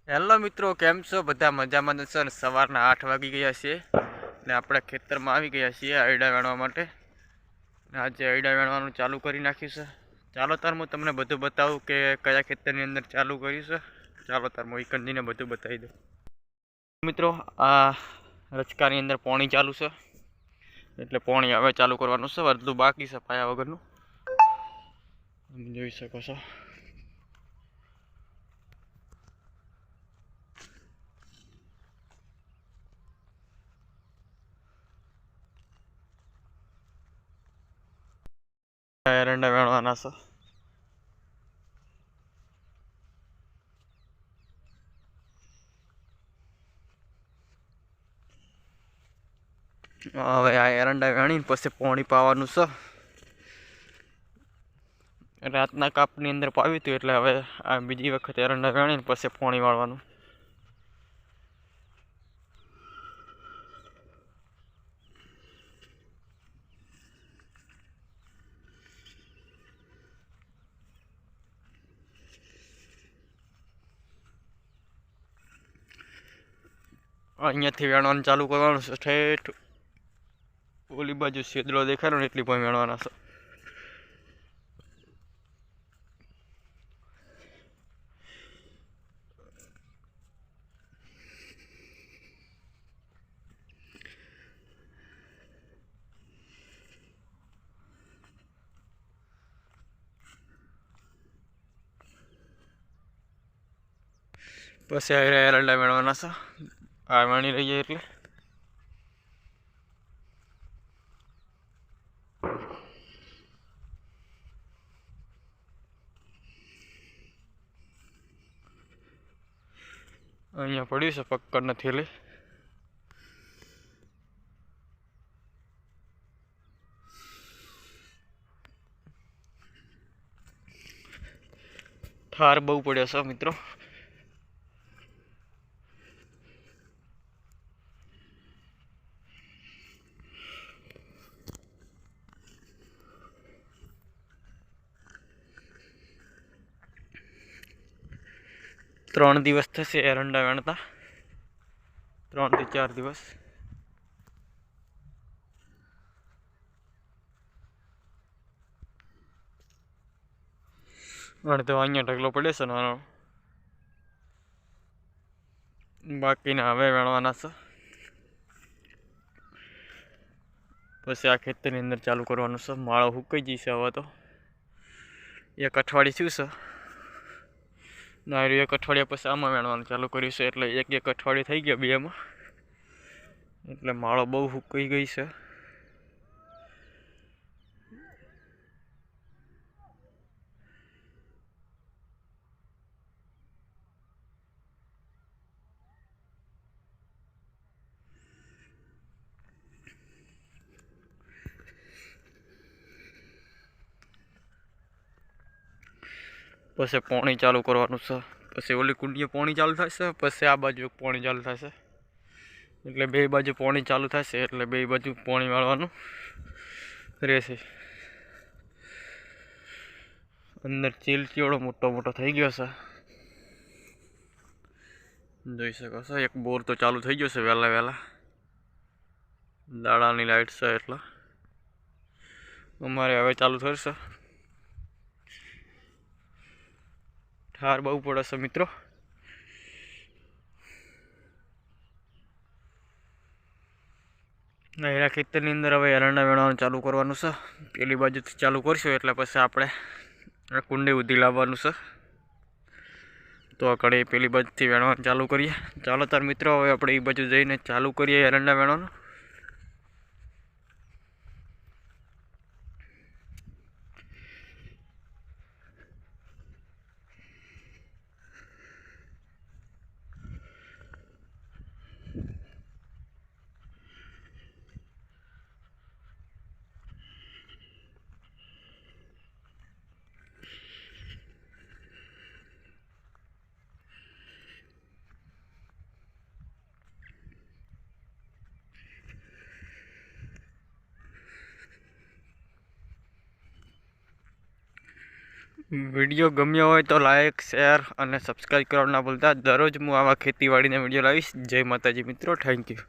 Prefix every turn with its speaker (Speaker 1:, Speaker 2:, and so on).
Speaker 1: Hello મિત્રો, કેમ છો? બધા મજામાં છો ને? સવારના 8 વાગી ગયા છે ને આપણે ખેતરમાં આવી ગયા છીએ આયડા વેણવા માટે. આજે આયડા વેણવાનું ચાલુ કરી નાખ્યું છે. ચાલો તાર હું તમને બધું બતાવું કે કયા ખેતરની અંદર ચાલુ કર્યું છે. ચાલો તાર હું એકંદીને બધું બતાવી દઉં. મિત્રો, આ રચકાની અંદર પાણી ચાલુ છે, એટલે પાણી હવે ચાલુ કરવાનું છે. અડધું બાકી છે પાયા વગરનું, જોઈ શકો છો. એરંડા વેણવાના છે. હવે આ એરંડા વેણીને પછી પાણી પાવાનું છે. રાતના કાપની અંદર પાવ્યું હતું, એટલે હવે આ બીજી વખત એરંડા વેણીને પછી પાણી વાળવાનું. અહીંયાથી વેણવાનું ચાલુ કરવાનું છે. ઠેઠ ઓલી બાજુ છેદડો દેખાડો ને એટલી પણ વેણવાના છે. પછી એરંડા વેણવાના છે. આ વેણી રહીએ એટલે અહીંયા પડ્યું છે પક્કડ નથી લે. ઠાર બહુ પડ્યો છે મિત્રો. ત્રણ દિવસ થશે એરંડા વેણતા, 3 થી 4 દિવસ. અડધો અહીંયા ઢગલો પડે છે નાનો, બાકીના હવે વેણવાના છે. પછી આ ખેતરની અંદર ચાલુ કરવાનું છે. માળો હુકાઈ જશે હવે તો. 1 અઠવાડિયું થયું છે. ના, 1 અઠવાડિયા પછી આમાં વેણવાનું ચાલુ કર્યું છે, એટલે 1 અઠવાડિયું થઈ ગયા બેમાં, એટલે માળો બહુ હુકાઈ ગઈ છે. પછી પાણી ચાલુ કરવાનું છે. પછી ઓલી કુંડીએ પાણી ચાલુ થશે, પછી આ બાજુ પાણી ચાલુ થશે, એટલે બે બાજુ પાણી ચાલુ થશે, એટલે બે બાજુ પાણી વાળવાનું રહેશે. અંદર ચીલચીવડો મોટો મોટો થઈ ગયો છે, જોઈ શકો છો. એક બોર તો ચાલુ થઈ ગયો છે વહેલા વહેલા. દાડાની લાઇટ છે એટલે અમારે હવે ચાલુ થશે. ઠાર બહુ પડે છે મિત્રો. એરા ખેતરની અંદર હવે એરંડા વેણવાનું ચાલુ કરવાનું છે. પેલી બાજુથી ચાલુ કરશું એટલે પછી આપણે કુંડી ઉધી લાવવાનું છે. તો આ કડે પેલી બાજુથી વેણવાનું ચાલુ કરીએ. ચાલો તાર મિત્રો, હવે આપણે એ બાજુ જઈને ચાલુ કરીએ એરંડા વેણવાનું. વિડીયો ગમ્યો હોય તો લાઈક શેર અને સબસ્ક્રાઈબ કરવાનું ના ભૂલતા. દરરોજ હું આવા ખેતીવાડીના વિડીયો લાવીશ. જય માતાજી મિત્રો, થેન્ક યુ.